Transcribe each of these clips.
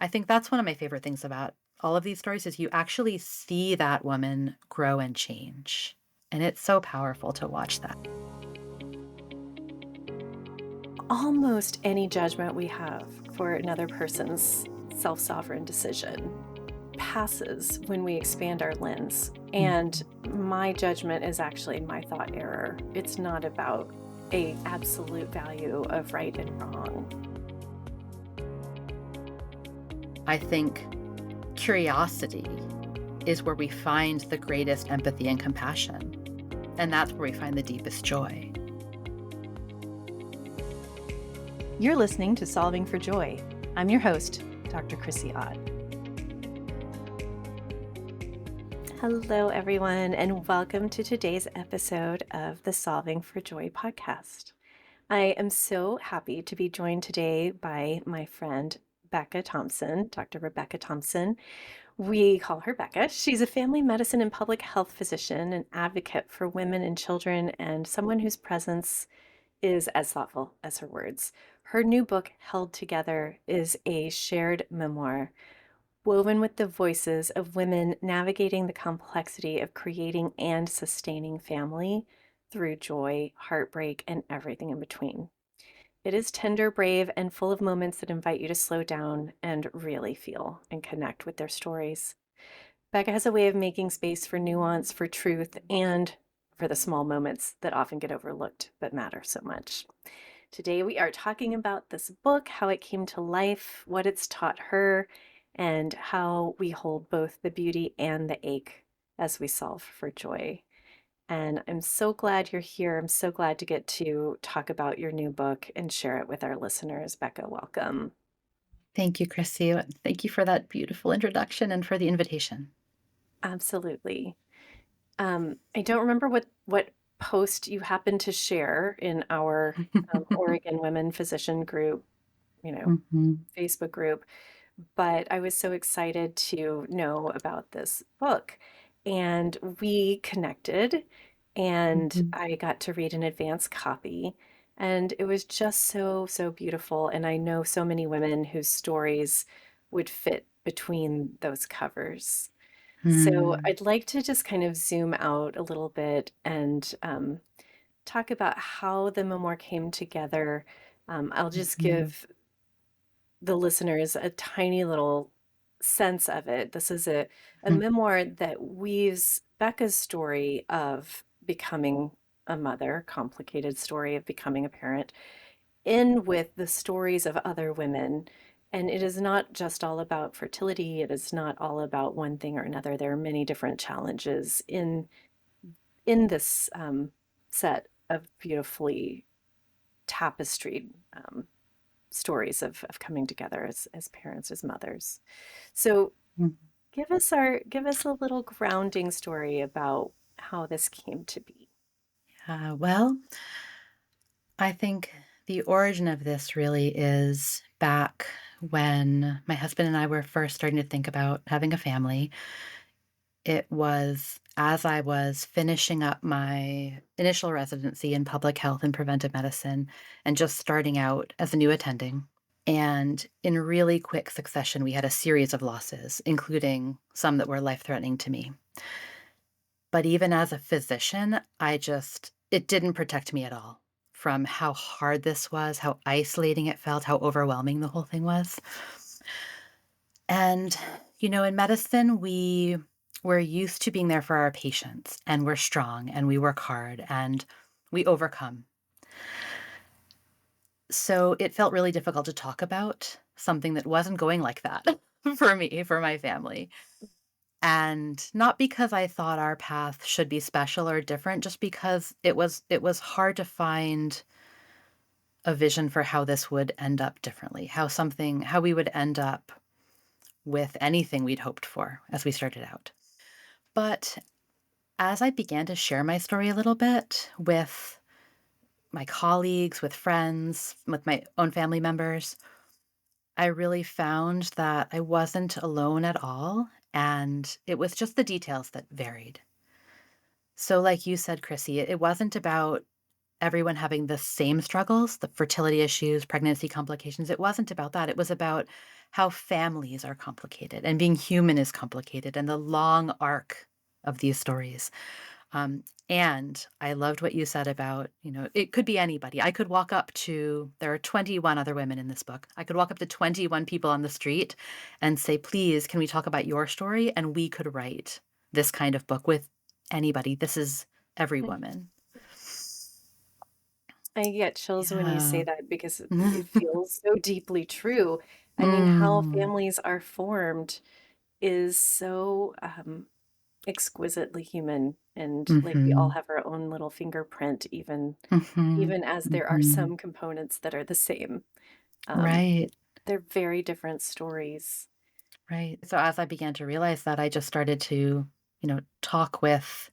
I think that's one of my favorite things about all of these stories is you actually see that woman grow and change. And it's so powerful to watch that. Almost any judgment we have for another person's self-sovereign decision passes when we expand our lens. And Mhm. my judgment is actually my thought error. It's not about a absolute value of right and wrong. I think curiosity is where we find the greatest empathy and compassion. And that's where we find the deepest joy. You're listening to Solving for Joy. I'm your host, Dr. Chrissie Ott. Hello, everyone, and welcome to today's episode of the Solving for Joy podcast. I am so happy to be joined today by my friend, Becca Thompson, Dr. Rebecca Thompson. We call her Becca. She's a family medicine and public health physician, an advocate for women and children, and someone whose presence is as thoughtful as her words. Her new book, Held Together, is a shared memoir woven with the voices of women navigating the complexity of creating and sustaining family through joy, heartbreak, and everything in between. It is tender, brave, and full of moments that invite you to slow down and really feel and connect with their stories. Becca has a way of making space for nuance, for truth, and for the small moments that often get overlooked but matter so much. Today, we are talking about this book, how it came to life, what it's taught her, and how we hold both the beauty and the ache as we solve for joy. And I'm so glad you're here. I'm so glad to get to talk about your new book and share it with our listeners. Becca, welcome. Thank you, Chrissy. Thank you for that beautiful introduction and for the invitation. Absolutely. I don't remember what post you happened to share in our Oregon Women Physician group, Mhm. Facebook group, but I was so excited to know about this book. And we connected, and Mhm. I got to read an advance copy. And it was just so, so beautiful. And I know so many women whose stories would fit between those covers. So Hmm. I'd like to just kind of zoom out a little bit and talk about how the memoir came together. I'll just Mhm. give the listeners a tiny little sense of it. This is a Mhm. memoir that weaves Becca's story of becoming a mother, complicated story of becoming a parent, in with the stories of other women. And it is not just all about fertility. It is not all about one thing or another. There are many different challenges in this set of beautifully tapestried stories of coming together as parents, as mothers. So Mhm. give us a little grounding story about how this came to be. Well, I think the origin of this really is back when my husband and I were first starting to think about having a family. It was as I was finishing up my initial residency in public health and preventive medicine and just starting out as a new attending. And in really quick succession, we had a series of losses, including some that were life threatening to me. But even as a physician, it didn't protect me at all from how hard this was, how isolating it felt, how overwhelming the whole thing was. And, in medicine, we're used to being there for our patients, and we're strong, and we work hard, and we overcome. So it felt really difficult to talk about something that wasn't going like that for me, for my family. And not because I thought our path should be special or different, just because it was hard to find a vision for how this would end up differently, how we would end up with anything we'd hoped for as we started out. But as I began to share my story a little bit with my colleagues, with friends, with my own family members, I really found that I wasn't alone at all, and it was just the details that varied. So, like you said, Chrissy, it wasn't about everyone having the same struggles, the fertility issues, pregnancy complications. It wasn't about that. It was about how families are complicated and being human is complicated and the long arc of these stories. And I loved what you said about, it could be anybody. I could walk up to, there are 21 other women in this book. I could walk up to 21 people on the street and say, please, can we talk about your story? And we could write this kind of book with anybody. This is every woman. I get chills when you say Yeah. that because it feels so deeply true. I mean, how Mm. families are formed is so exquisitely human, and like we all Mhm. have our own little fingerprint, Mhm. even as there are Mhm. some components that are the same. Um, Right. they're very different stories. Right. So as I began to realize that, I just started to, talk with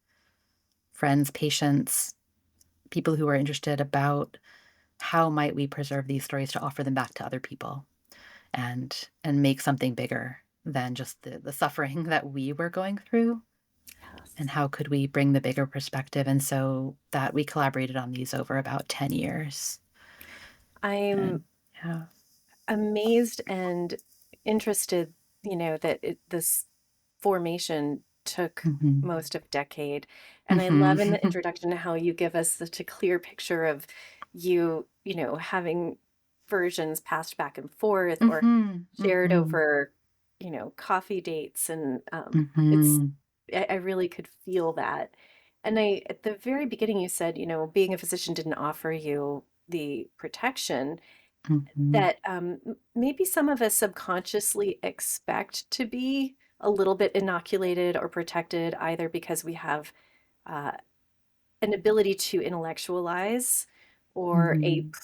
friends, patients, people who are interested about how might we preserve these stories to offer them back to other people and make something bigger than just the suffering that we were going through, and Yes. how could we bring the bigger perspective. And so that we collaborated on these over about 10 years. I'm And yeah. amazed and interested, that this formation took Mhm. most of a decade. And I love in the Mhm. introduction how you give us such a clear picture of having versions passed back and forth or Mhm. shared Mhm. over, coffee dates. And it's, Mhm. I really could feel that. And at the very beginning, you said, being a physician didn't offer you the protection Mhm. that maybe some of us subconsciously expect to be a little bit inoculated or protected, either because we have uh, an ability to intellectualize or a Mhm.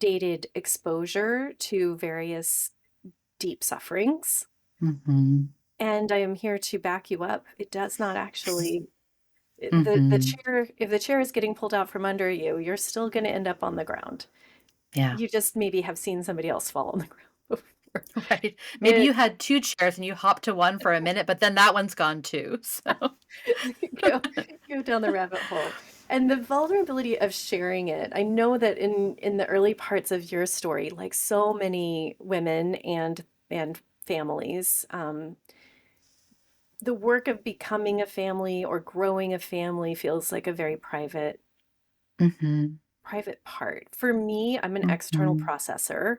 predated exposure to various deep sufferings. Mhm. And I am here to back you up. It does not actually. The Mhm. chair, if the chair is getting pulled out from under you, you're still going to end up on the ground. Yeah. You just maybe have seen somebody else fall on the ground before. Right. Maybe It you had 2 chairs and you hopped to one for a minute, but then that one's gone too, so go go down the rabbit hole. And the vulnerability of sharing it. I know that in the early parts of your story, like so many women and families, the work of becoming a family or growing a family feels like a very Mhm. private part. For me, I'm an external Mhm. processor.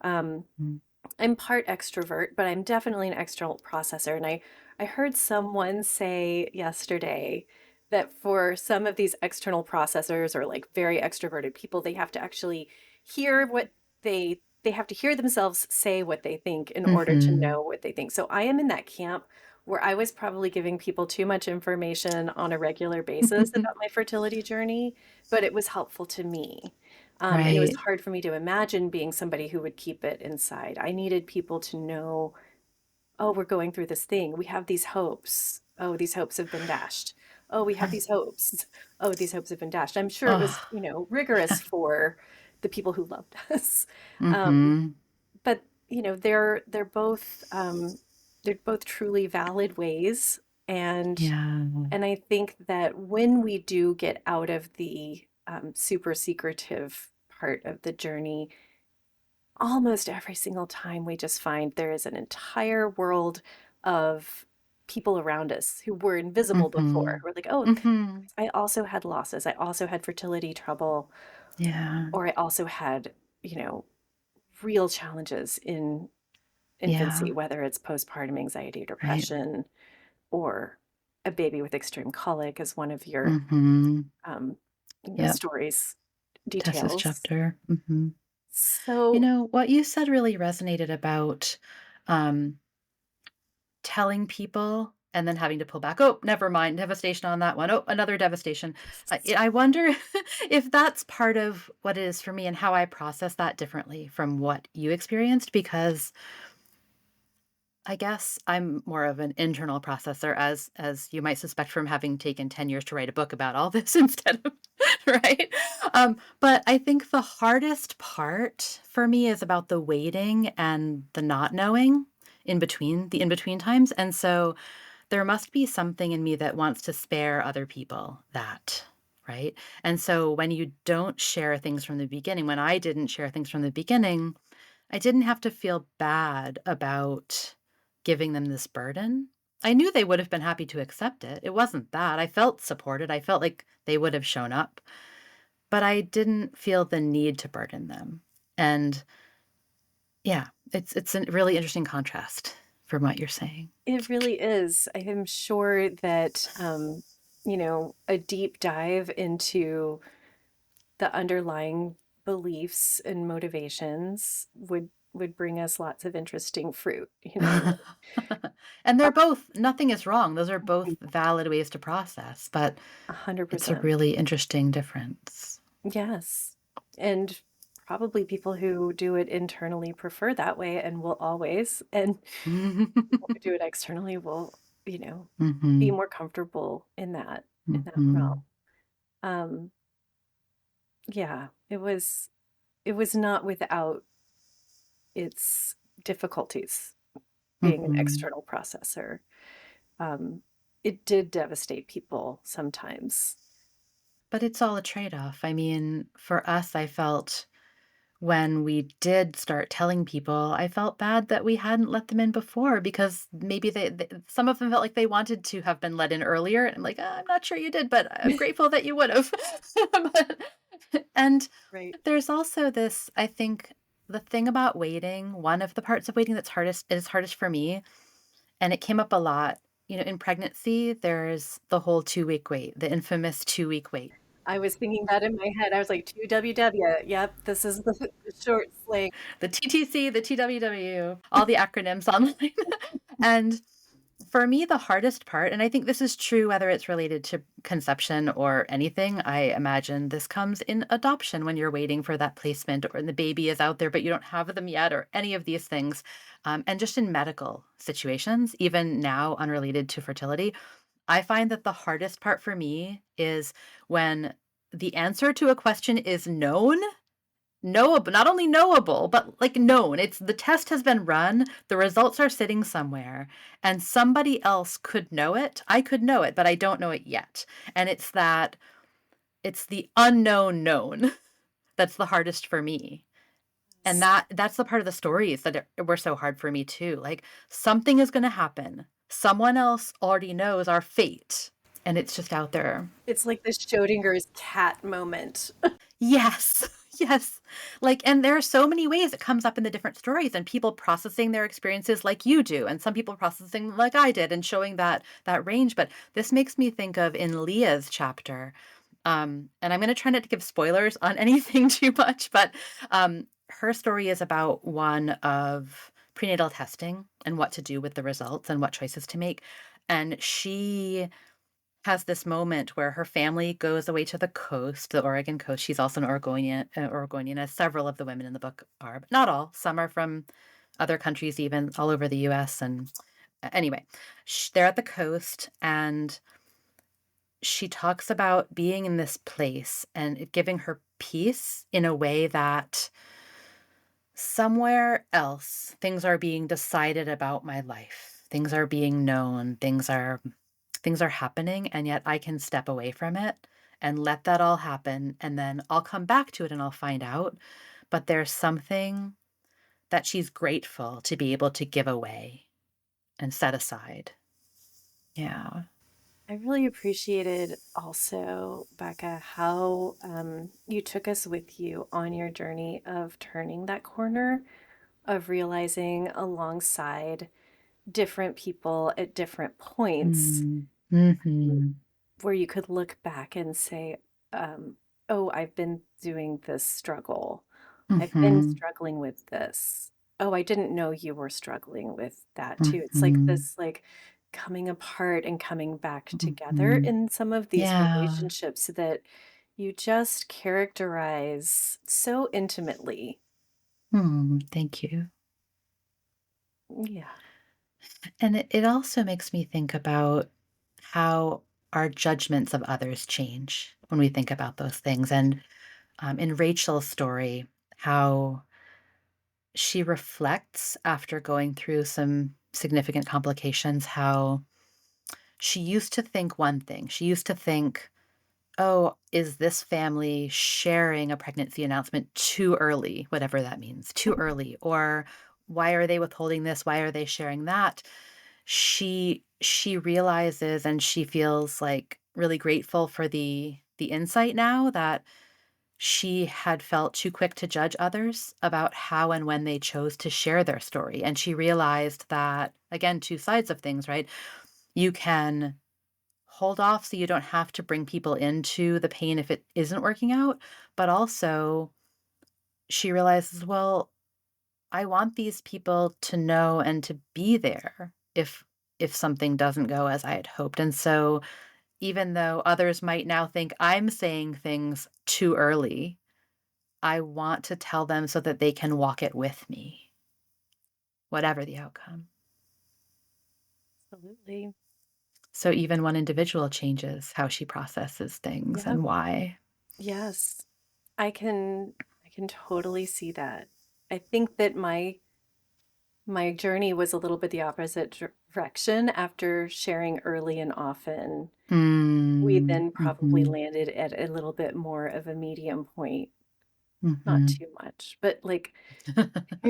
Um, Mhm. I'm part extrovert, but I'm definitely an external processor. And I heard someone say yesterday that for some of these external processors or like very extroverted people, they have to actually hear what they have to hear themselves say what they think in order to Mhm. know what they think. So I am in that camp where I was probably giving people too much information on a regular basis about my fertility journey, but it was helpful to me. And it was Right. hard for me to imagine being somebody who would keep it inside. I needed people to know, oh, we're going through this thing. We have these hopes. Oh, these hopes have been dashed. Oh, we have these hopes. Oh, these hopes have been dashed. I'm sure it Oh. was, rigorous for the people who loved us. Um, Mhm. but they're both truly valid ways. And Yeah. and I think that when we do get out of the super secretive part of the journey, almost every single time we just find there is an entire world of people around us who were invisible before. Mhm. We're like, oh, Mhm. I also had losses. I also had fertility trouble, Yeah. or I also had, you know, real challenges in infancy, Yeah. whether it's postpartum anxiety, Right. depression, or a baby with extreme colic, as one of your Mhm. um, Yep. stories Tessa's details. chapter. Mhm. So, What you said really resonated about, um, telling people and then having to pull back. "Oh, never mind, devastation on that one. Oh, another devastation." I wonder if that's part of what it is for me and how I process that differently from what you experienced, because I guess I'm more of an internal processor, as you might suspect from having taken 10 years to write a book about all this instead of right? But I think the hardest part for me is about the waiting and the not knowing in between times, and so there must be something in me that wants to spare other people that, right? And so when you don't share things from the beginning, when I didn't share things from the beginning, I didn't have to feel bad about giving them this burden. I knew they would have been happy to accept it. It wasn't that. I felt supported. I felt like they would have shown up, but I didn't feel the need to burden them. And yeah, it's a really interesting contrast from what you're saying. It really is. I am sure that, a deep dive into the underlying beliefs and motivations would bring us lots of interesting fruit, And they're both nothing is wrong. Those are both valid ways to process, but it's a 100%. really interesting difference. Yes. And probably people who do it internally prefer that way and will always, and people who do it externally will, be Mhm. more comfortable in that realm. Mhm. Um, yeah, it was not without its difficulties being an Mhm. external processor. Um, it did devastate people sometimes. But it's all a trade-off. I mean, for us, I felt when we did start telling people, I felt bad that we hadn't let them in before because maybe some of them felt like they wanted to have been let in earlier. And I'm like, I'm not sure you did, but I'm grateful that you would have. And Right. there's also this, I think, the thing about waiting, one of the parts of waiting that's hardest for me, and it came up a lot. In pregnancy, there's the whole 2-week wait, the infamous 2-week wait. I was thinking that in my head. I was like, 2WW. Yep, this is the short slang. The TTC, the TWW, all the acronyms online. And for me, the hardest part, and I think this is true whether it's related to conception or anything, I imagine this comes in adoption when you're waiting for that placement or the baby is out there, but you don't have them yet, or any of these things. And just in medical situations, even now unrelated to fertility, I find that the hardest part for me is when the answer to a question is known. Knowable, not only knowable, but, like, known. It's the test has been run, the results are sitting somewhere, and somebody else could know it. I could know it, but I don't know it yet, and it's the unknown known that's the hardest for me, and that's the part of the stories that were so hard for me too, like, something is gonna happen. Someone else already knows our fate, and it's just out there. It's like the Schrodinger's cat moment. Yes. Yes. Like, and there are so many ways it comes up in the different stories and people processing their experiences like you do, and some people processing like I did and showing that range. But this makes me think of in Leah's chapter. And I'm gonna try not to give spoilers on anything too much, but her story is about one of prenatal testing and what to do with the results and what choices to make. And she has this moment where her family goes away to the coast, the Oregon coast. She's also an Oregonian, as several of the women in the book are, but not all. Some are from other countries, even all over the US. And anyway, they're at the coast, and she talks about being in this place and it giving her peace in a way that somewhere else things are being decided about my life. Things are being known, things are happening, and yet I can step away from it and let that all happen, and then I'll come back to it and I'll find out. But there's something that she's grateful to be able to give away and set aside. Yeah. I really appreciated also, Becca, how you took us with you on your journey of turning that corner, of realizing alongside different people at different points Mm. Mhm. where you could look back and say, oh, I've been doing this struggle. I've been Mhm. struggling with this. Oh, I didn't know you were struggling with that too. It's like Mhm. this, like, coming apart and coming back together Mhm. in some of these Yeah. relationships that you just characterize so intimately. Thank you. Yeah. And it also makes me think about how our judgments of others change when we think about those things. And in Rachel's story, how she reflects after going through some significant complications, how she used to think one thing. She used to think, oh, is this family sharing a pregnancy announcement too early, whatever that means, too early, or why are they withholding this? Why are they sharing that? She realizes and she feels like really grateful for the insight now that she had felt too quick to judge others about how and when they chose to share their story. And she realized that, again, two sides of things, right? You can hold off so you don't have to bring people into the pain if it isn't working out. But also, she realizes, well, I want these people to know and to be there if something doesn't go as I had hoped. And so even though others might now think I'm saying things too early, I want to tell them so that they can walk it with me, whatever the outcome. Absolutely. So even one individual changes how she processes things Yeah. and why. Yes. I can totally see that. I think that my journey was a little bit the opposite direction after sharing early and often. We Mm, then probably mhm, landed at a little bit more of a medium point, not mhm. too much, but like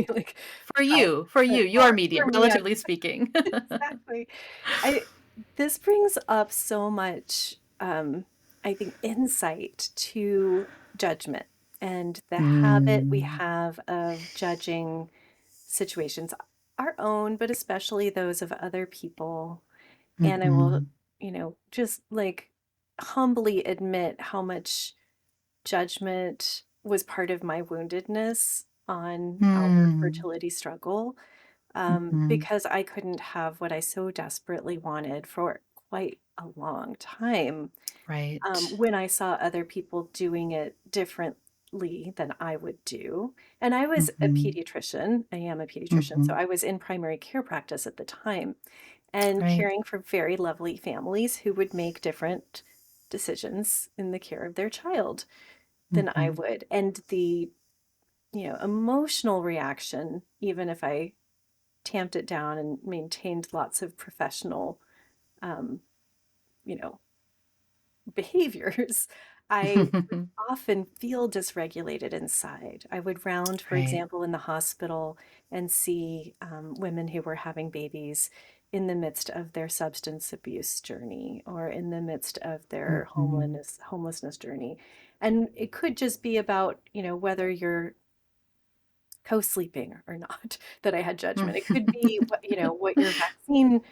like For 5% you, for you, you're more for medium, me. I'm relatively speaking. exactly. I This brings up so much, I think, insight to judgment and the habit we Mm, have of judging situations, our own, but especially those of other people. And I will, mhm, just like humbly admit how much judgment was part of my woundedness on our mm, fertility struggle, mhm. because I couldn't have what I so desperately wanted for quite a long time. Right. When I saw other people doing it differently than I would do. And I was a Mhm, pediatrician. I am a pediatrician. So mhm. I was in primary care practice at the time and Right. caring for very lovely families who would make different decisions in the care of their child than I Mhm, would. And the, emotional reaction, even if I tamped it down and maintained lots of professional, um, you know, behaviors, I would often feel dysregulated inside. I would round, for Right. example, in the hospital and see women who were having babies in the midst of their substance abuse journey or in the midst of their Mhm. homelessness journey. And it could just be about, whether you're co-sleeping or not that I had judgment. It could be what your vaccine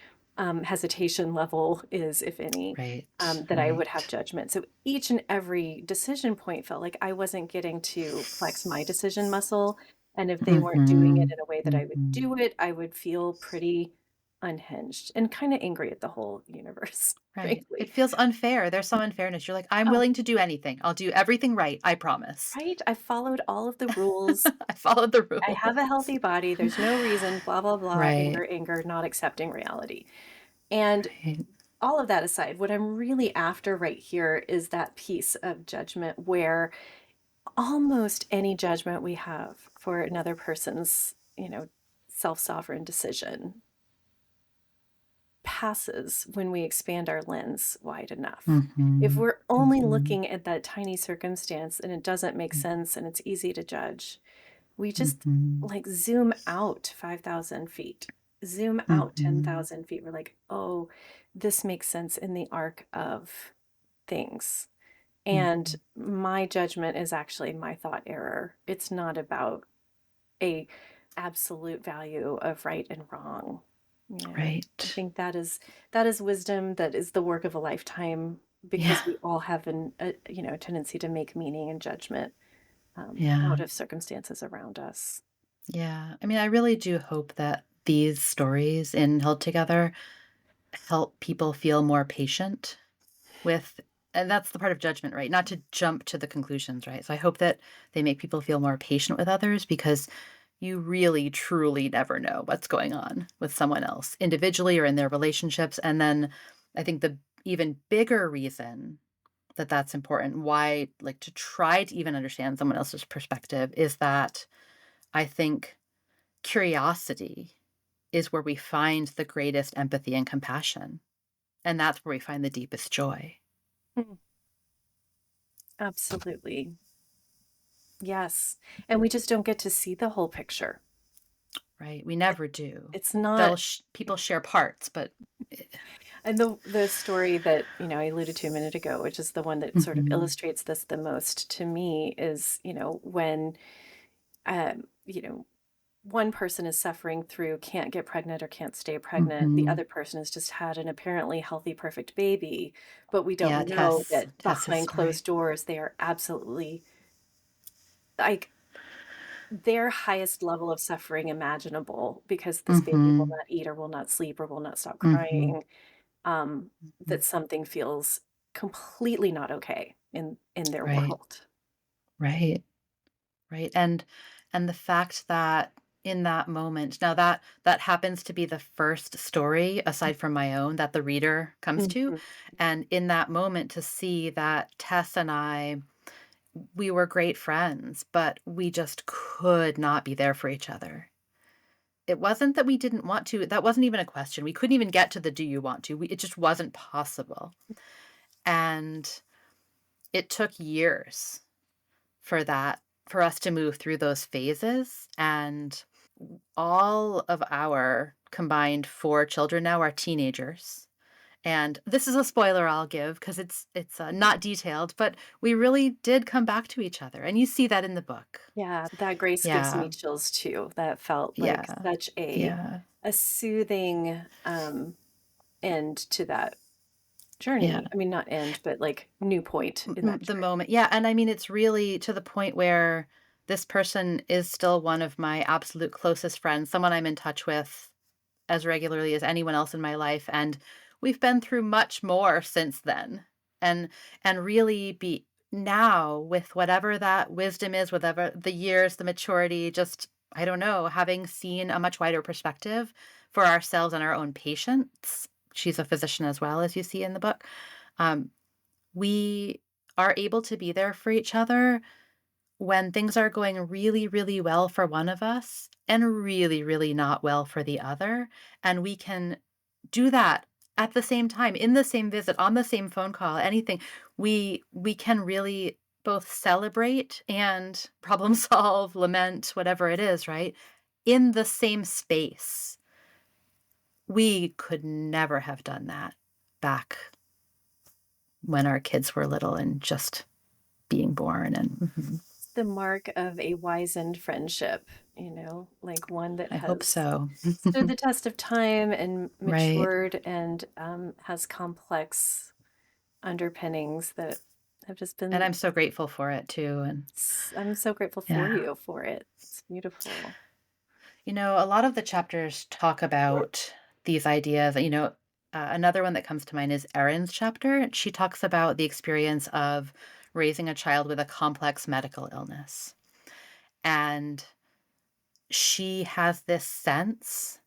hesitation level is, if any, Right, that I would have right. judgment. So each and every decision point felt like I wasn't getting to flex my decision muscle. And if they weren't doing it Mhm, in a way that I would mhm. do it, I would feel pretty unhinged and kind of angry at the whole universe, Right. It frankly. feels unfair. There's some unfairness. You're like, "I'm Oh, willing to do anything. I'll do everything right, I promise." right. I followed all of the rules. I followed the I have a rules. healthy body. There's no reason, blah, blah, blah, Right, anger, anger, not accepting reality. And right. all of that aside, what I'm really after right here is that piece of judgment where almost any judgment we have for another person's, self-sovereign decision passes when we expand our lens wide enough. If Mhm, we're only mhm, looking at that tiny circumstance and it doesn't make mm, sense and it's easy to judge, we just mhm, like zoom out 5,000 feet, zoom out mhm, 10,000 feet. We're like, oh, this makes sense in the arc of things. And mhm. my judgment is actually my thought error. It's not about a absolute value of right and wrong. I Right. think that is wisdom. That is the work of a lifetime Yeah, because we all have a tendency to make meaning and judgment yeah, out of circumstances around us. yeah. I mean, I really do hope that these stories in Held Together help people feel more patient with and that's the part of judgment, right? Not to jump to the conclusions, right? So I hope that they make people feel more patient with others because you really truly never know what's going on with someone else individually or in their relationships. And then I think the even bigger reason that that's important, why like to try to even understand someone else's perspective is that I think curiosity is where we find the greatest empathy and compassion. And that's where we find the deepest joy. Mm. Absolutely. Yes. And we just don't get to see the whole picture. Right? We It, never do. it's not. People share parts, but eh, And the story that, I alluded to a minute ago, which is the one that sort of mhm, illustrates this the most to me, is, when you know, one person is suffering through can't get pregnant or can't stay pregnant. The mhm. other person has just had an apparently healthy, perfect baby, but we Yeah, don't know that Tess's behind story. closed doors, they are absolutely like their highest level of suffering imaginable because this baby will Mhm, not eat or will not sleep or will not stop mhm, crying. Um, mhm. that something feels completely not okay in their Right, world. right. Right, and the fact that in that moment now that happens to be the first story, aside from my own, that the reader comes to, Mhm. and in that moment to see that Tess and I, we were great friends, but we just could not be there for each other. It wasn't that we didn't want to, that wasn't even a question, we couldn't even get to the "Do you want to?" It just wasn't possible, and it took years for us to move through those phases, and all of our combined 4 children now are teenagers, and this is a spoiler I'll give because it's not detailed, but we really did come back to each other, and you see that in the book. Yeah, that grace gives me Yeah, chills too. That felt like yeah, such yeah, a soothing end to that yeah. journey. I mean, not end, but like new point in that The journey. moment, yeah, and I mean, it's really to the point where this person is still one of my absolute closest friends, someone I'm in touch with as regularly as anyone else in my life, and we've been through much more since then. And really be now with whatever that wisdom is, whatever the years, the maturity, just I don't know, having seen a much wider perspective for ourselves and our own patients. She's a physician as well, as you see in the book. Um, we are able to be there for each other when things are going really, really well for one of us and really, really not well for the other, and we can do that at the same time, in the same visit, on the same phone call, anything. We can really both celebrate and problem solve, lament, whatever it is, right? In the same space. We could never have done that back when our kids were little and just being born and mhm. It's the mark of a wizened friendship, like one that I hope has so. stood the test of time and Right. matured and has complex underpinnings that have just And been. I'm so grateful for it too, and I'm so grateful for yeah. you for it. It's beautiful. A lot of the chapters talk about these ideas, another one that comes to mind is Erin's chapter. She talks about the experience of raising a child with a complex medical illness, and she has this sense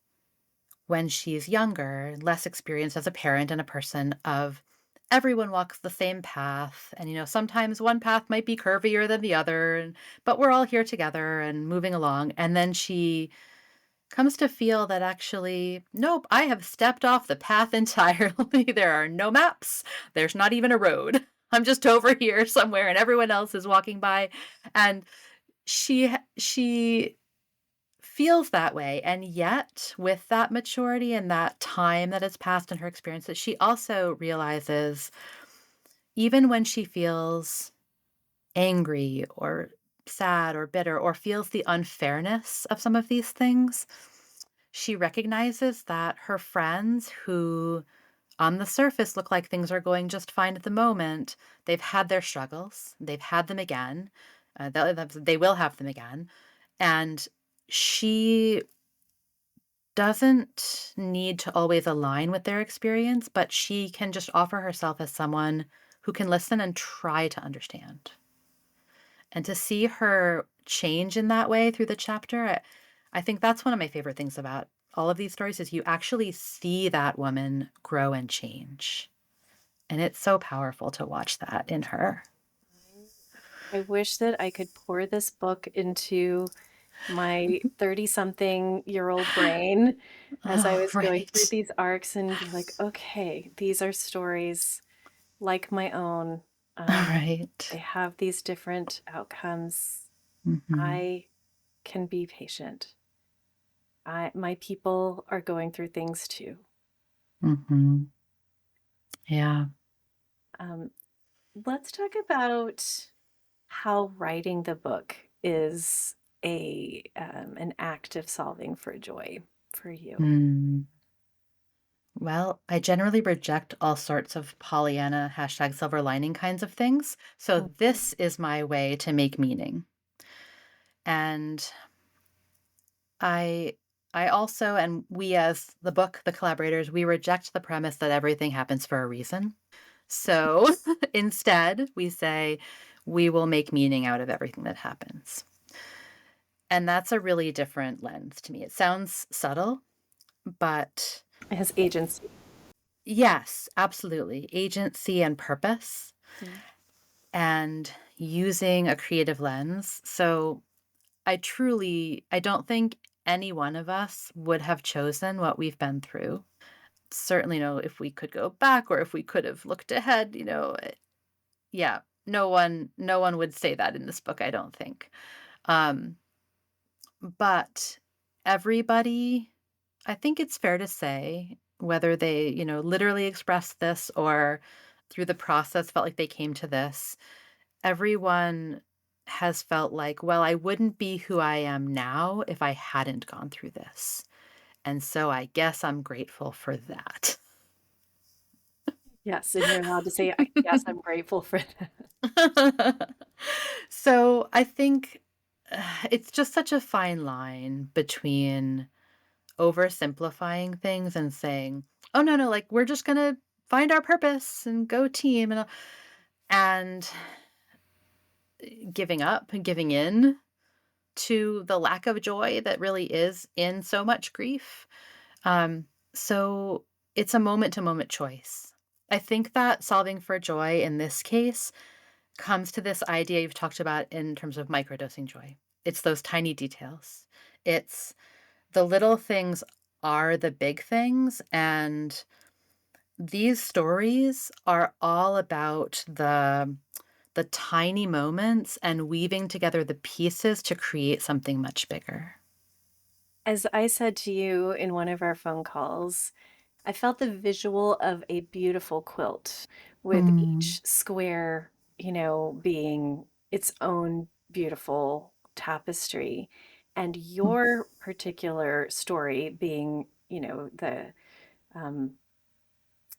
when she's younger, less experienced as a parent and a person of everyone walks the same path, and, sometimes one path might be curvier than the other, but we're all here together and moving along, and then she comes to feel that actually, nope, I have stepped off the path entirely. There are no maps. There's not even a road. I'm just over here somewhere and everyone else is walking by. And she feels that way. And yet, with that maturity and that time that has passed in her experiences, she also realizes even when she feels angry or sad or bitter or feels the unfairness of some of these things, she recognizes that her friends who on the surface look like things are going just fine at the moment, they've had their struggles, they've had them again, they will have them again, and she doesn't need to always align with their experience, but she can just offer herself as someone who can listen and try to understand. And to see her change in that way through the chapter, I think that's one of my favorite things about all of these stories is you actually see that woman grow and change. And it's so powerful to watch that in her. I wish that I could pour this book into my 30-something-year-old brain as I Oh, was going through right. these arcs and be like, okay, these are stories like my own. They Right. have these different outcomes. Mhm. I can be patient. My people are going through things too. Mhm. Yeah. Um, let's talk about how writing the book is a an act of solving for joy for you. Mm. Well, I generally reject all sorts of Pollyanna #silver lining kinds of things. So Mhm. this is my way to make meaning. And I I also and we as the book, the collaborators, we reject the premise that everything happens for a reason. So instead, we say we will make meaning out of everything that happens. And that's a really different lens to me. It sounds subtle, but It has agency. yes, absolutely. Agency and purpose Mm. and using a creative lens. So I don't think any one of us would have chosen what we've been through. Certainly know if we could go back or if we could have looked ahead, yeah, no one would say that in this book, I don't think. Um, but everybody, I think it's fair to say, whether they, literally expressed this or through the process felt like they came to this, everyone has felt like, well, I wouldn't be who I am now if I hadn't gone through this. And so I guess I'm grateful for that. Yes, and you're allowed to say, I guess I'm grateful for that. So I think it's just such a fine line between oversimplifying things and saying, "Oh no, no, like we're just gonna find our purpose and go team," and giving up and giving in to the lack of joy that really is in so much grief. So it's a moment to moment choice. I think that solving for joy in this case comes to this idea you've talked about in terms of microdosing joy. It's those tiny details. It's the little things are the big things. And these stories are all about the tiny moments and weaving together the pieces to create something much bigger. As I said to you in one of our phone calls, I felt the visual of a beautiful quilt with Mm, each square, being its own beautiful tapestry. And mm, your particular story being, um,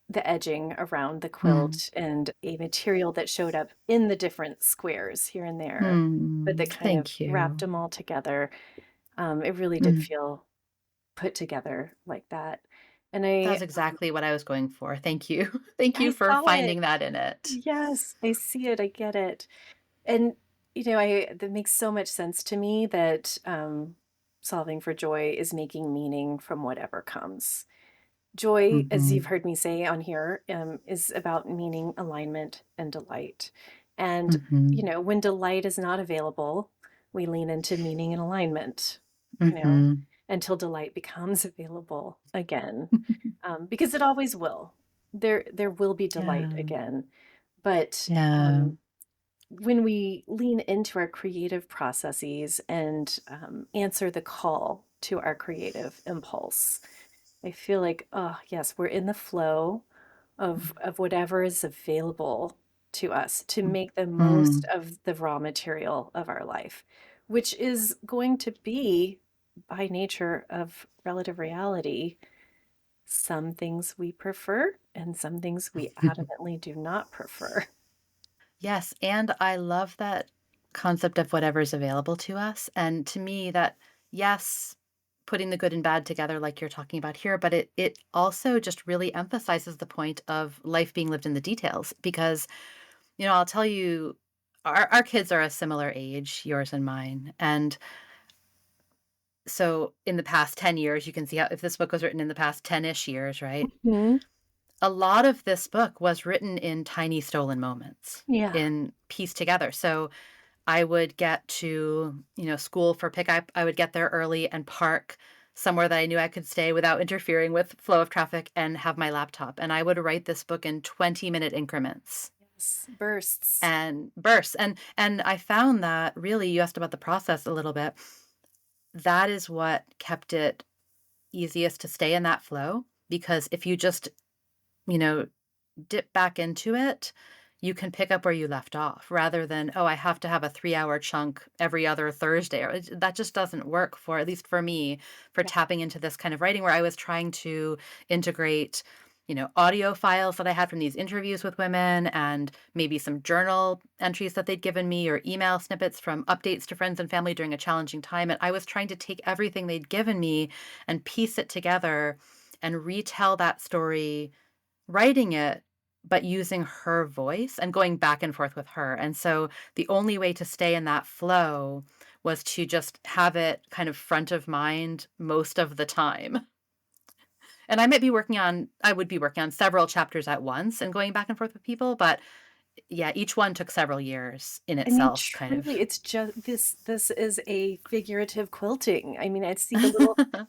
the edging around the mm, quilt and a material that showed up in the different squares here and there, but that kind of Thank wrapped you. them all together. It really did Mm. feel put together like that. And That's exactly what I was going for. Thank you. Thank I you for saw it. finding that in it. Yes, I see it. I get it. And I that makes so much sense to me that solving for joy is making meaning from whatever comes. Joy, as you've Mhm, heard me say on here, is about meaning, alignment, and delight. And mhm, when delight is not available, we lean into meaning and alignment. You know, mhm. until delight becomes available again, because it always will. There will be delight Yeah, again, but yeah. when we lean into our creative processes and answer the call to our creative impulse, I feel like, oh yes, we're in the flow of whatever is available to us to make the most Mm. of the raw material of our life, which is going to be, by nature of relative reality, some things we prefer and some things we adamantly do not prefer. Yes, and I love that concept of whatever's available to us, and to me that yes, putting the good and bad together like you're talking about here, but it also just really emphasizes the point of life being lived in the details because, I'll tell you, our kids are a similar age, yours and mine, and so in the past 10 years, you can see how if this book was written in the past 10-ish years, right? Mhm. A lot of this book was written in tiny stolen moments, Yeah. in pieced together. So I would get to, school for pickup. I would get there early and park somewhere that I knew I could stay without interfering with flow of traffic and have my laptop. And I would write this book in 20-minute increments. Yes, bursts. and bursts. And I found that really, you asked about the process a little bit. That is what kept it easiest to stay in that flow, because if you just, you know, dip back into it, you can pick up where you left off rather than, "Oh, I have to have a 3-hour chunk every other Thursday," or that just doesn't work for, at least for me, for Yeah. tapping into this kind of writing where I was trying to integrate, audio files that I had from these interviews with women and maybe some journal entries that they'd given me or email snippets from updates to friends and family during a challenging time, and I was trying to take everything they'd given me and piece it together and retell that story, writing it, but using her voice and going back and forth with her. And so the only way to stay in that flow was to just have it kind of front of mind most of the time. And I would be working on several chapters at once and going back and forth with people, but yeah, each one took several years in I mean, itself, kind of. truly, it's just this is a figurative quilting. I mean, I see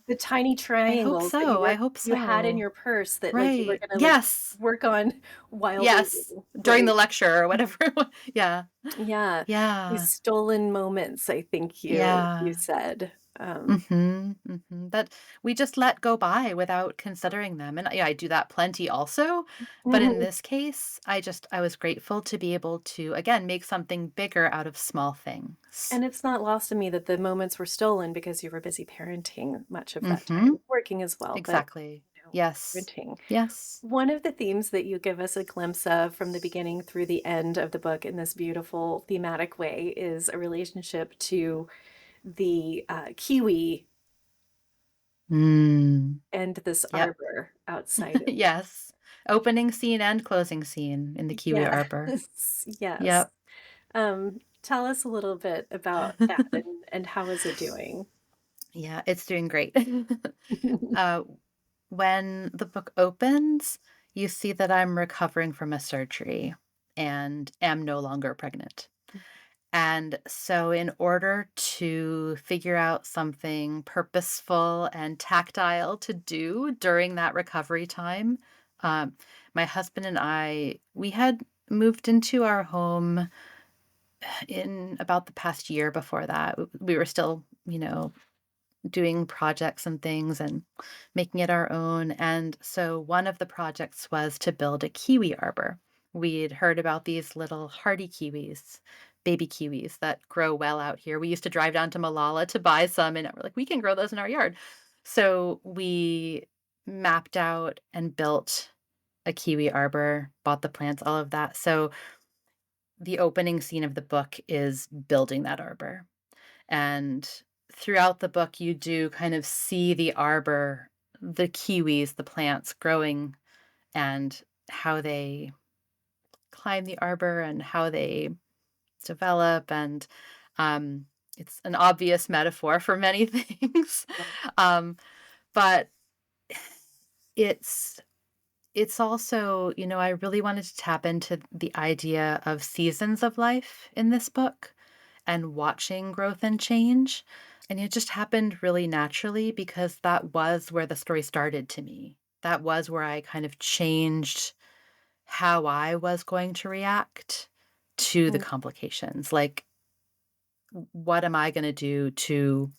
the tiny I hope triangles that so. I hope you had in so. your purse that like you were Right. gonna like Yes. work on while Yes. waiting, During the right? lecture or whatever. Yeah. Yeah, these Yeah. stolen moments, I think you Yeah. said. Mhm, mhm, that we just let go by without considering them, and, yeah, I do that plenty also, but in Mhm. this case, I was grateful to be able to, again, make something bigger out of small things. And it's not lost to me that the moments were stolen because you were busy parenting much of that time, Mhm, working as well, but, exactly. you know, Yes. parenting. Yes. One of the themes that you give us a glimpse of from the beginning through the end of the book in this beautiful thematic way is a relationship to the kiwi Mm, and this yep. arbor outside of. Yes. Opening scene and closing scene in the Kiwi Yes, Arbor. yes. Yep. Tell us a little bit about that and how is it doing? Yeah, it's doing great. Uh, when the book opens, you see that I'm recovering from a surgery and am no longer pregnant. And so, in order to figure out something purposeful and tactile to do during that recovery time, um, my husband and we had moved into our home in about the past year before that. We were still, doing projects and things and making it our own. And so one of the projects was to build a kiwi arbor. We'd heard about these little hardy kiwis, baby kiwis that grow well out here. We used to drive down to Malala to buy some, and we're like, we can grow those in our yard. So we mapped out and built a kiwi arbor, bought the plants, all of that. So the opening scene of the book is building that arbor. And throughout the book, you do kind of see the arbor, the kiwis, the plants growing, and how they climb the arbor and how they develop. And um, it's an obvious metaphor for many things. um, but it's it's also, I really wanted to tap into the idea of seasons of life in this book and watching growth and change. And it just happened really naturally because that was where the story started to me. That was where I kind of changed how I was going to react to the Mhm. complications. Like, what am I going to do to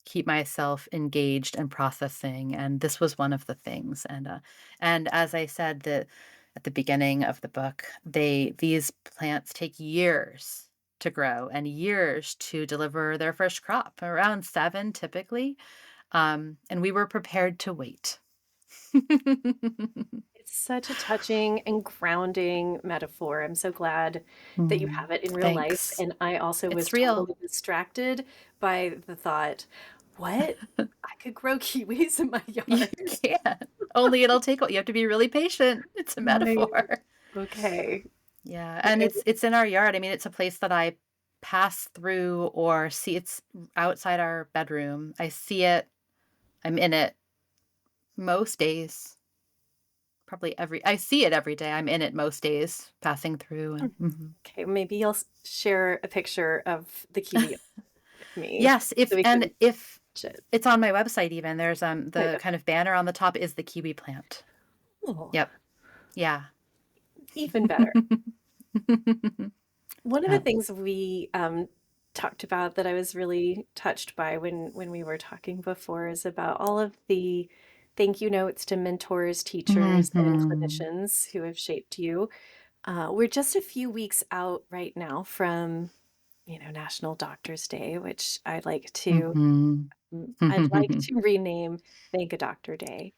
keep myself engaged and processing? And this was one of the things. And as I said, at the beginning of the book, these plants take years to grow and years to deliver their first crop, around 7 typically. And we were prepared to wait. It's such a touching and grounding metaphor. I'm so glad that you Mm, have it in real life. thanks. And I also was It's real. totally distracted by the thought, what? I could grow kiwis in my You yard. can't. Only it'll take you have to be really patient. It's a Right. metaphor. Okay. Yeah, and Okay. it's in our yard. I mean, it's a place that I pass through or see. It's outside our bedroom. I see it. I'm in it most days. I see it every day. I'm in it most days, passing through and mhm. Okay. Maybe you'll share a picture of the kiwi with me Yes, so we can if watch it. it's on my website even, there's, Kind the of. kind of banner on the top is the kiwi plant. Oh, Yep. Yeah. even better. One of the Yeah. things we talked about that I was really touched by when we were talking before is about all of the thank you notes to mentors, teachers, and Mhm. clinicians who have shaped you. We're just a few weeks out right now from, National Doctors Day, which Mhm. I'd like to rename Thank a Doctor Day.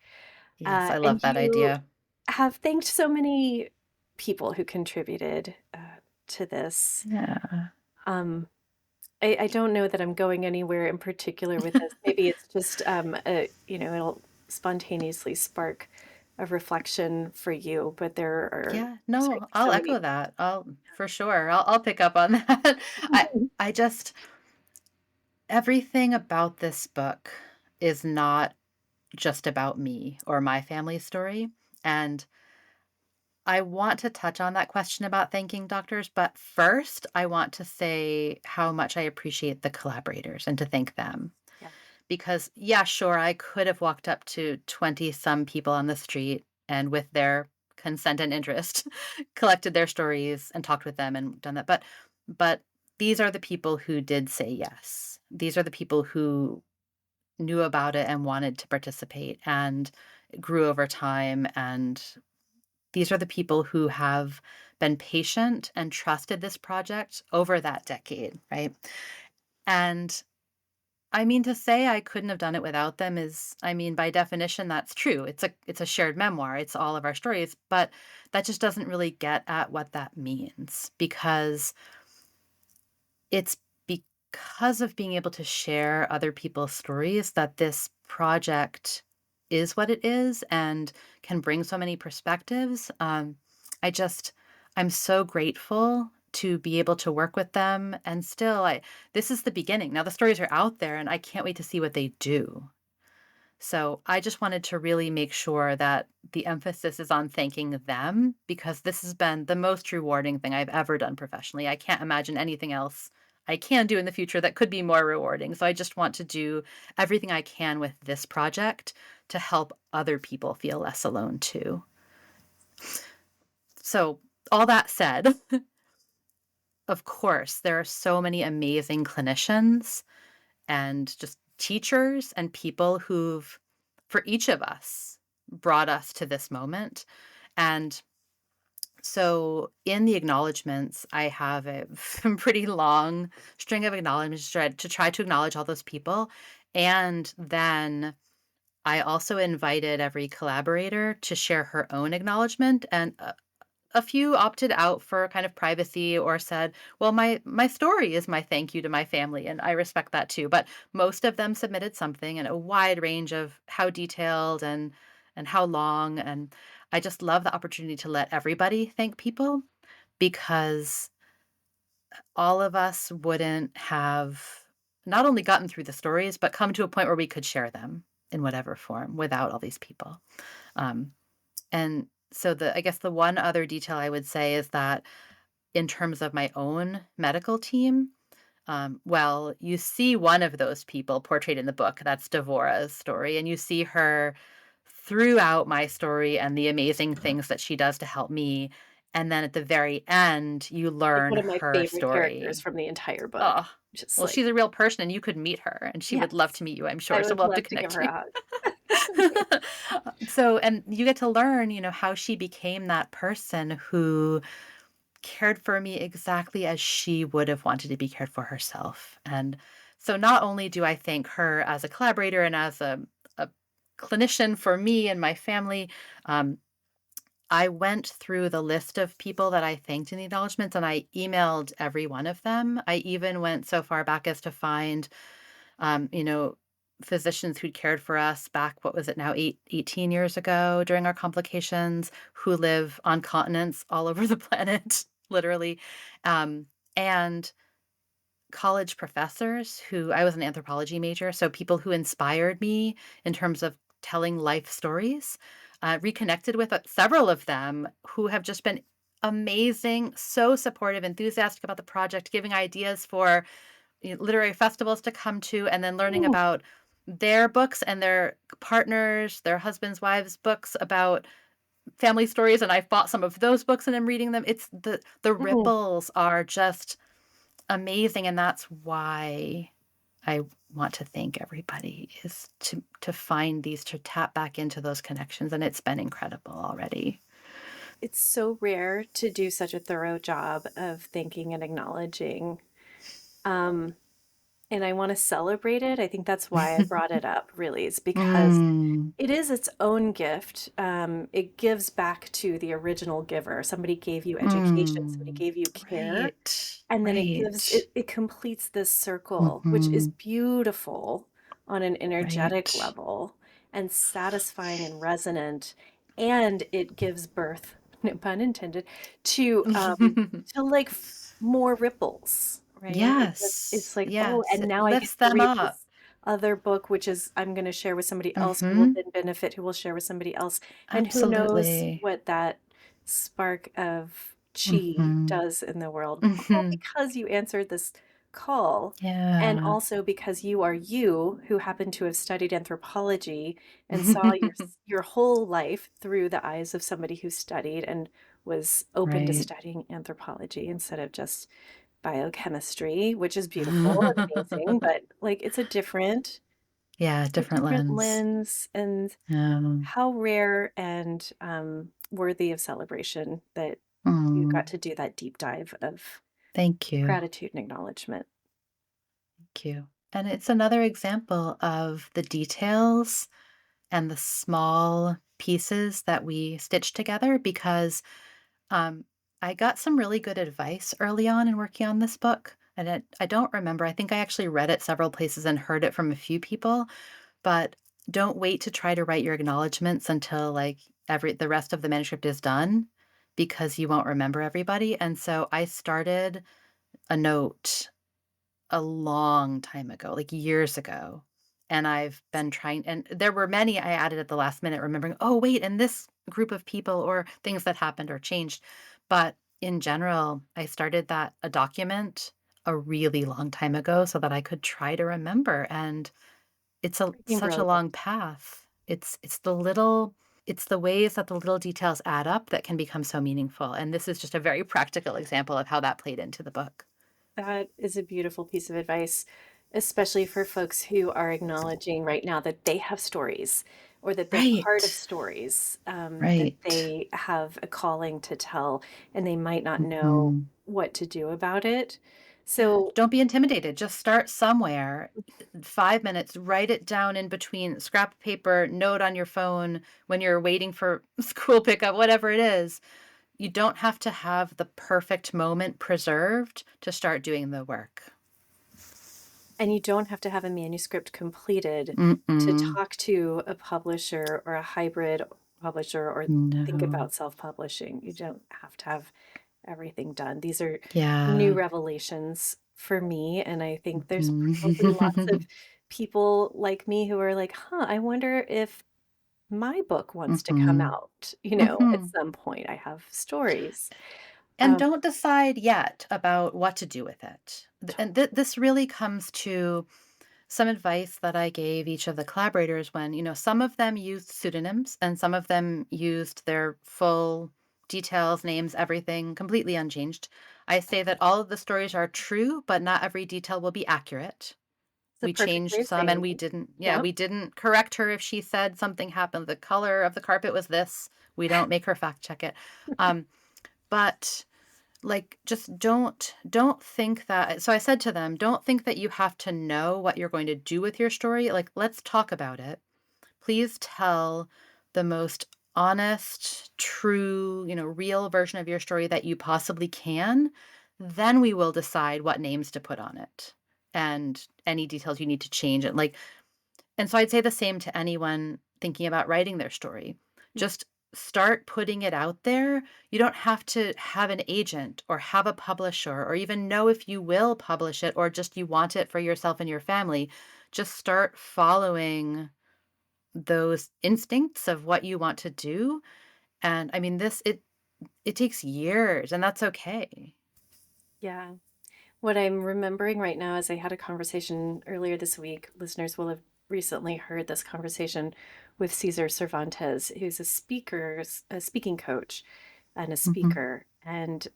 Yes, I And love that you idea. have thanked so many people who contributed to this. Yeah. Um, I don't know that I'm going anywhere in particular with this. Maybe it's just it'll spontaneously spark a reflection for you, but there are Yeah, no, I'll so many. echo that. I'll for sure. I'll pick up on that. I I just everything about this book is not just about me or my family story, and I want to touch on that question about thanking doctors, but first, I want to say how much I appreciate the collaborators and to thank them. Yeah. Because, yeah, sure, I could have walked up to 20 some people on the street and with their consent and interest collected their stories and talked with them and done that. But these are the people who did say yes. These are the people who knew about it and wanted to participate and grew over time, and these are the people who have been patient and trusted this project over that decade, right? And I mean, to say I couldn't have done it without them is, I mean, by definition, that's true. It's a shared memoir. It's all of our stories, but that just doesn't really get at what that means because it's because of being able to share other people's stories that this project is what it is and can bring so many perspectives. I just I'm so grateful to be able to work with them, and still I this is the beginning. Now the stories are out there and I can't wait to see what they do. So I just wanted to really make sure that the emphasis is on thanking them because this has been the most rewarding thing I've ever done professionally. I can't imagine anything else I can do in the future that could be more rewarding. So I just want to do everything I can with this project to help other people feel less alone too. So, all that said, of course, there are so many amazing clinicians and just teachers and people who've, for each of us, brought us to this moment. And so in the acknowledgments, I have a pretty long string of acknowledgments to try to acknowledge all those people. And then I also invited every collaborator to share her own acknowledgement. And a few opted out for kind of privacy or said, "Well, my story is my thank you to my family," and I respect that too, but most of them submitted something and a wide range of how detailed and how long, and I just love the opportunity to let everybody thank people because all of us wouldn't have not only gotten through the stories, but come to a point where we could share them in whatever form without all these people. Um, and so I guess the one other detail I would say is that in terms of my own medical team, well, you see one of those people portrayed in the book. That's Devora's story, and you see her throughout my story and the amazing things that she does to help me. And then at the very end, you Like learn one of my her favorite characters story. from the entire book. Oh, Just well, like, she's a real person, and you could meet her, and she would love yes, to meet you, I'm I sure. So would we'll have to love to give connect her you. a hug. So, and you get to learn, how she became that person who cared for me exactly as she would have wanted to be cared for herself. And so not only do I thank her as a collaborator and as a clinician for me and my family, um, I went through the list of people that I thanked in the acknowledgments and I emailed every one of them. I even went so far back as to find um, you know, physicians who'd cared for us back, what was it now, 18 years ago during our complications, who live on continents all over the planet, literally. Um, and college professors who I was an anthropology major, so people who inspired me in terms of telling life stories, reconnected with several of them who have just been amazing, so supportive, enthusiastic about the project, giving ideas for literary festivals to come to, and then learning Mm. about their books and their partners, their husbands, wives' books about family stories, and I've bought some of those books and I'm reading them. It's the Mhm. ripples are just amazing, and that's why I want to thank everybody is to find these to tap back into those connections, and it's been incredible already. It's so rare to do such a thorough job of thanking and acknowledging. Um, and I want to celebrate it. I think that's why I brought it up, really, is because Mm, it is its own gift. It gives back to the original giver. Somebody gave you education, somebody mm. gave you care, Right, and then right. it completes this circle, which is Mhm. beautiful on an energetic Right. level and satisfying and resonant. And it gives birth, no pun intended, to like more ripples, right? It's Yes, like, oh, yes, and it now I get lifts to them read up. this other book, which is I'm going to share with somebody else who will Mhm. then benefit, who will share with somebody else. And who knows Absolutely. what that spark of chi Mhm. does in the world, all Mhm. because you answered this call. And Yeah. also because you are you who happen to have studied anthropology and saw your whole life through the eyes of somebody who studied and was open to Right. studying anthropology instead of just biochemistry, which is beautiful and amazing, but like Yeah, a different different lens. lens, and Um, how rare and worthy of celebration that you got mm, to do that deep dive of thank you, gratitude and acknowledgement. thank you. And it's another example of the details and the small pieces that we stitch together because Um, I got some really good advice early on in working on this book, and I don't remember. I think I actually read it several places and heard it from a few people, but don't wait to try to write your acknowledgments until like every the rest of the manuscript is done because you won't remember everybody. And so I started a note a long time ago, like years ago. And I've been trying, and there were many I added at the last minute, remembering, oh, wait, and this group of people or things that happened or changed. But in general, I started a document a really long time ago so that I could try to remember. And it's Freaking such a brilliant. long path. It's the ways that the little details add up that can become so meaningful. And this is just a very practical example of how that played into the book. That is a beautiful piece of advice, especially for folks who are acknowledging right now that they have stories or that they're part of Right. stories, that Right. they have a calling to tell and they might not know Mhm. what to do about it. Yeah, So, don't be intimidated, just start somewhere. 5 minutes, write it down in between scrap paper, note on your phone when you're waiting for school pickup, whatever it is. You don't have to have the perfect moment preserved to start doing the work. and you don't have to have a manuscript completed to Mm-mm. talk to a publisher or a hybrid publisher or think No. about self-publishing. You don't have to have everything done. These are new Yeah. revelations for me, and I think there's probably lots of Mhm. people like me who are like, "Huh, I wonder if my book wants to come Mhm. out, at Mhm. some point. I have stories." And Um, don't decide yet about what to do with it. And this really comes to some advice that I gave each of the collaborators when, some of them used pseudonyms and some of them used their full details, names, everything completely unchanged. I say that all of the stories are true, but not every detail will be accurate. it's a We perfect way changed of some and saying we it. didn't, yeah, Yep. we didn't correct her if she said something happened. The color of the carpet was this. We don't make her fact check it. Um, but like, just don't think that so I said to them, "Don't think that you have to know what you're going to do with your story, like, let's talk about it. Please tell the most honest, true, real version of your story that you possibly can. Then we will decide what names to put on it and any details you need to change it." And so I'd say the same to anyone thinking about writing their story. Just start putting it out there. You don't have to have an agent or have a publisher or even know if you will publish it or just you want it for yourself and your family. Just start following those instincts of what you want to do. And I mean it takes years and that's okay. Yeah. What I'm remembering right now is I had a conversation earlier this week. Listeners will have recently heard this conversation with Cesar Cervantes, who's a speaking coach and a Mhm. speaker. And,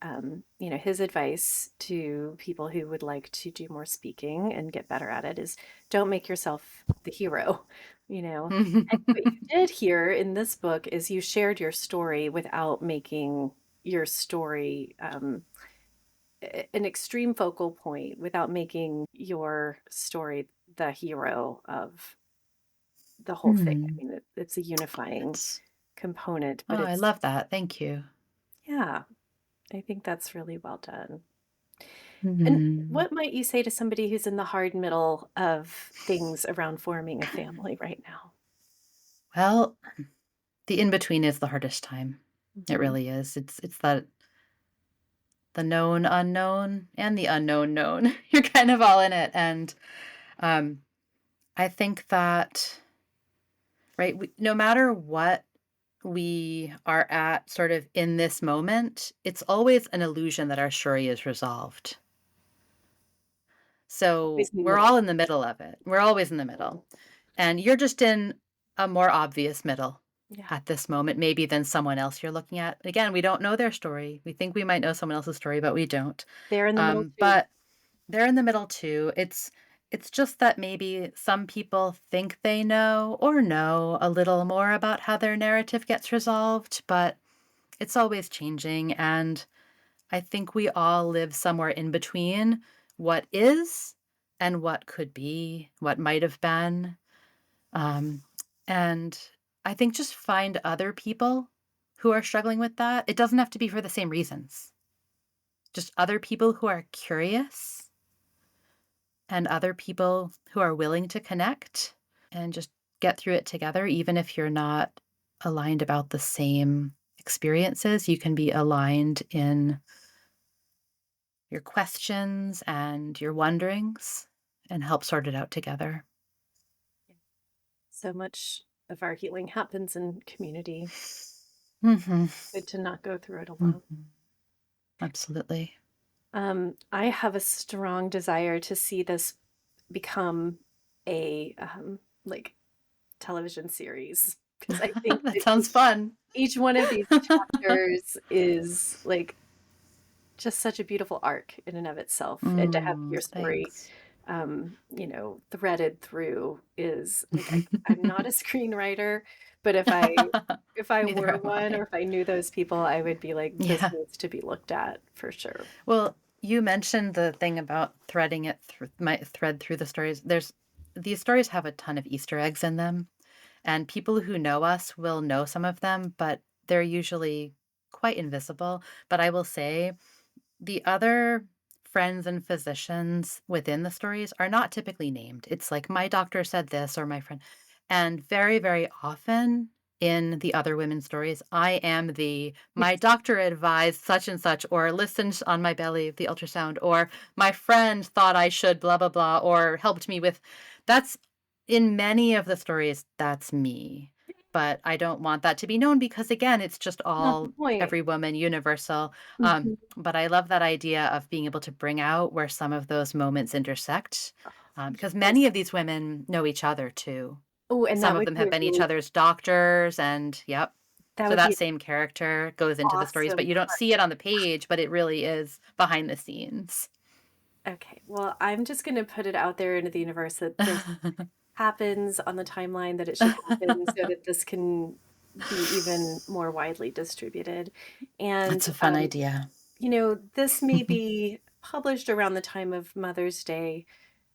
his advice to people who would like to do more speaking and get better at it is don't make yourself the hero, you know. And what you did here in this book is you shared your story without making your story an extreme focal point, without making your story the hero of the whole thing. I Hmm. mean, it's a unifying That's component, oh, but I it's, love that. Thank you. yeah, I think that's really well done. And Mhm. what might you say to somebody who's in the hard middle of things around forming a family right now? Well, the in between is the hardest time. It Hmm. really is. It's that the known unknown and the unknown known. You're kind of all in it, and um, I think that right, no matter what we are at, sort of in this moment, it's always an illusion that our story is resolved. Always So in the we're middle. all in the middle of it. We're always in the middle. And you're just in a more obvious middle Yeah. at this moment, maybe than someone else you're looking at. Again, we don't know their story. We think we might know someone else's story, but we don't. They're in the middle too. But they're in the middle too. It's just that maybe some people think they know a little more about how their narrative gets resolved, but it's always changing. And I think we all live somewhere in between what is and what could be, what might have been. Um, and I think just find other people who are struggling with that. It doesn't have to be for the same reasons, just other people who are curious and other people who are willing to connect and just get through it together, even if you're not aligned about the same experiences. You can be aligned in your questions and your wonderings and help sort it out together. So much of our healing happens in community. Mhm. Good to not go through it alone. Mhm. Absolutely. I have a strong desire to see this become a like television series because I think That that sounds fun. each one of these chapters is like just such a beautiful arc in and of itself, and to have your story Thanks. threaded through is like I'm not a screenwriter, but if I Neither were am one, or I. if I knew those people, I would be like, this Yeah. needs to be looked at for sure. Well, you mentioned the thing about threading it through my thread through the stories. There's these stories have a ton of Easter eggs in them, and people who know us will know some of them, but they're usually quite invisible. But I will say the other friends and physicians within the stories are not typically named. It's like, "My doctor said this," or "My friend," and very, very often in the other women's stories, I am the, "My Yes. doctor advised such and such," or "Listened on my belly, the ultrasound," or "My friend thought I should blah, blah, blah," or "Helped me with" that's in many of the stories, that's me. But I don't want that to be known because, again, it's just Not the all point. every woman universal. Mhm. But I love that idea of being able to bring out where some of those moments intersect, because many Yes. of these women know each other too. Oh, and Some that of would them be have a been each really other's doctors and yep. that So would be that an same character goes into the stories, but awesome you don't see arc. it on the page, but it really is behind the scenes. Okay, well, I'm just going to put it out there into the universe that this happens on the timeline that it should happen so that this can be even more widely distributed. And, That's a fun idea. this may be published around the time of Mother's Day.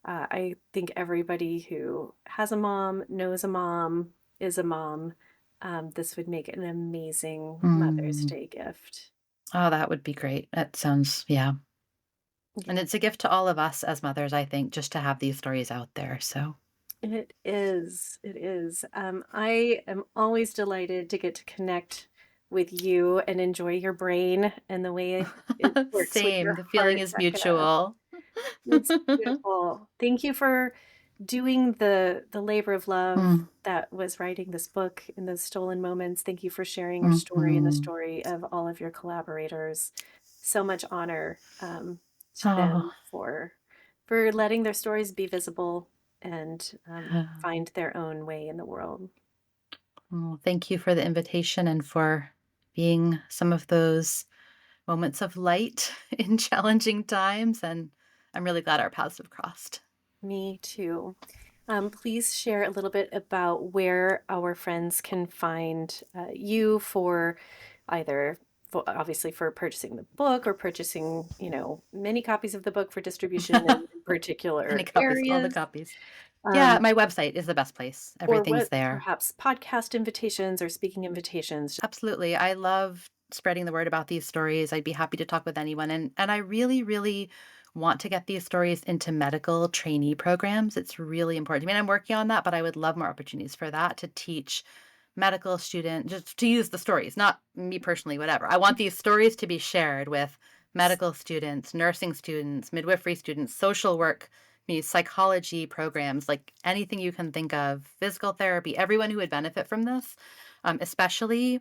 I think everybody who has a mom, knows a mom, is a mom. This would make an amazing Mother's Mm. Day gift. Oh, that would be great. That sounds yeah. And Yeah. it's a gift to all of us as mothers, I think, just to have these stories out there, so It is. It is. I am always delighted to get to connect with you and enjoy your brain and the way it works with same, your the feeling heart, is Becca. mutual. It's beautiful. Thank you for doing the labor of love Mm, that was writing this book in those stolen moments. Thank you for sharing your story and the mhm. story of all of your collaborators. So much honor to Oh, them for letting their stories be visible and yeah. find their own way in the world. Well, thank you for the invitation and for being some of those moments of light in challenging times. And I'm really glad our paths have crossed. Me too. Please share a little bit about where our friends can find you for either, obviously, for purchasing the book or purchasing, many copies of the book for distribution in Any particular copies, all the areas, copies. Yeah, um, my website is the best place. or Everything's what there. perhaps podcast invitations or speaking invitations. Absolutely. I love spreading the word about these stories. I'd be happy to talk with anyone. And I really, really want to get these stories into medical trainee programs. It's really important. I mean, I'm working on that, but I would love more opportunities for that to teach medical students just to use the stories, not me personally, whatever. I want these stories to be shared with medical students, nursing students, midwifery students, social work, psychology programs, like anything you can think of, physical therapy, everyone who would benefit from this, especially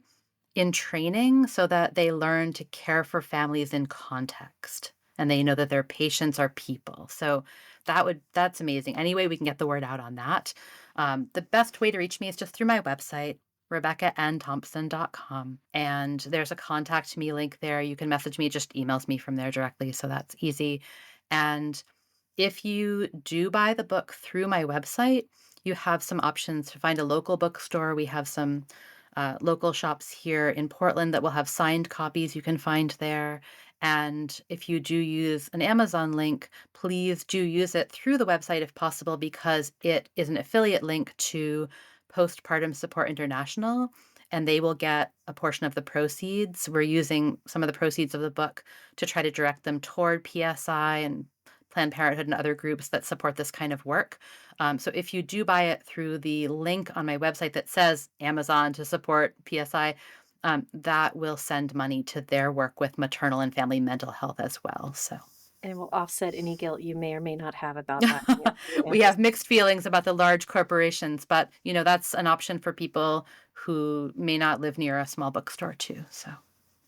in training so that they learn to care for families in context and they know that their patients are people. So that's amazing. Any way we can get the word out on that. The best way to reach me is just through my website, RebeccaNThompson.com. And there's a contact me link there. You can message me, it just emails me from there directly. So that's easy. And if you do buy the book through my website, you have some options to find a local bookstore. We have some local shops here in Portland that will have signed copies you can find there. And if you do use an Amazon link, please do use it through the website if possible, because it is an affiliate link to Postpartum Support International, and they will get a portion of the proceeds. We're using some of the proceeds of the book to try to direct them toward PSI and Planned Parenthood and other groups that support this kind of work. So if you do buy it through the link on my website that says Amazon to support PSI, that will send money to their work with maternal and family mental health as well. So And it will offset any guilt you may or may not have about buying it through we Amazon. have mixed feelings about the large corporations, but that's an option for people who may not live near a small bookstore too. So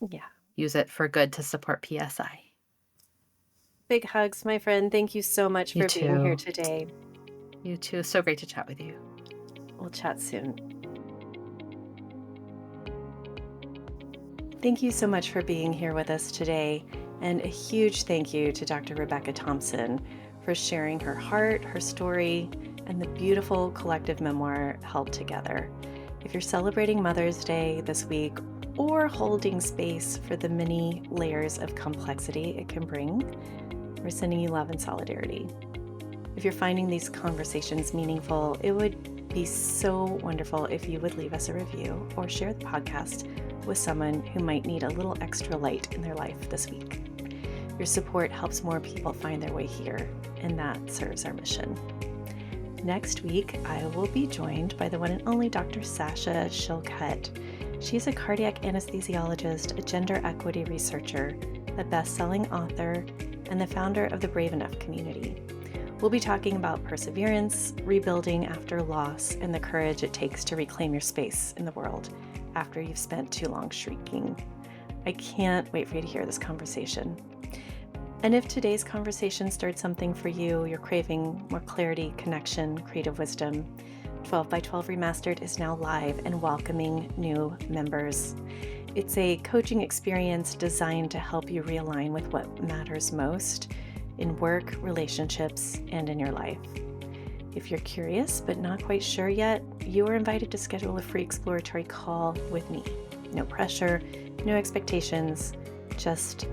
Yeah. use it for good to support PSI. Big hugs, my friend. Thank you so much You for being here too. today. You too. So great to chat with you. We'll chat soon. Thank you so much for being here with us today. And a huge thank you to Dr. Rebecca Thompson for sharing her heart, her story, and the beautiful collective memoir held together. If you're celebrating Mother's Day this week or holding space for the many layers of complexity it can bring, we're sending you love and solidarity. If you're finding these conversations meaningful, it would be so wonderful if you would leave us a review or share the podcast with someone who might need a little extra light in their life this week. Your support helps more people find their way here, and that serves our mission. Next week, I will be joined by the one and only Dr. Sasha Shilcutt. She's a cardiac anesthesiologist, a gender equity researcher, a best-selling author, and the founder of the Brave Enough community. We'll be talking about perseverance, rebuilding after loss, and the courage it takes to reclaim your space in the world after you've spent too long shrieking. I can't wait for you to hear this conversation. And if today's conversation stirred something for you, you're craving more clarity, connection, creative wisdom, 12 by 12 Remastered is now live and welcoming new members. It's a coaching experience designed to help you realign with what matters most in work, relationships, and in your life. If you're curious but not quite sure yet, you are invited to schedule a free exploratory call with me. No pressure, no expectations, just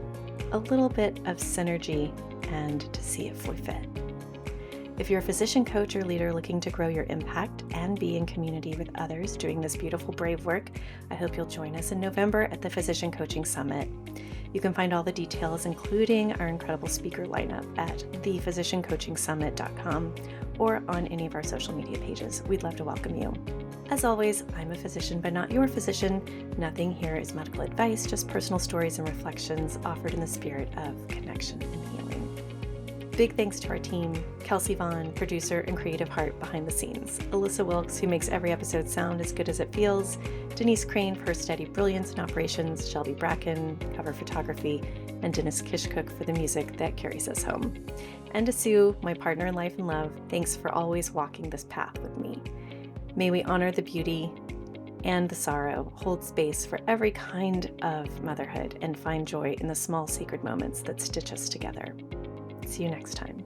a little bit of synergy and to see if we fit. If you're a physician coach or leader looking to grow your impact and be in community with others doing this beautiful, brave work, I hope you'll join us in November at the Physician Coaching Summit. You can find all the details, including our incredible speaker lineup, at thephysiciancoachingsummit.com or on any of our social media pages. We'd love to welcome you. As always, I'm a physician, but not your physician. Nothing here is medical advice, just personal stories and reflections offered in the spirit of connection and healing. Big thanks to our team, Kelsey Vaughn, producer and creative heart behind the scenes, Alyssa Wilkes, who makes every episode sound as good as it feels, Denise Crane for her steady brilliance in operations, Shelby Bracken, cover photography, and Dennis Kishcook for the music that carries us home. And to Sue, my partner in life and love, thanks for always walking this path with me. May we honor the beauty and the sorrow, hold space for every kind of motherhood, and find joy in the small sacred moments that stitch us together. See you next time.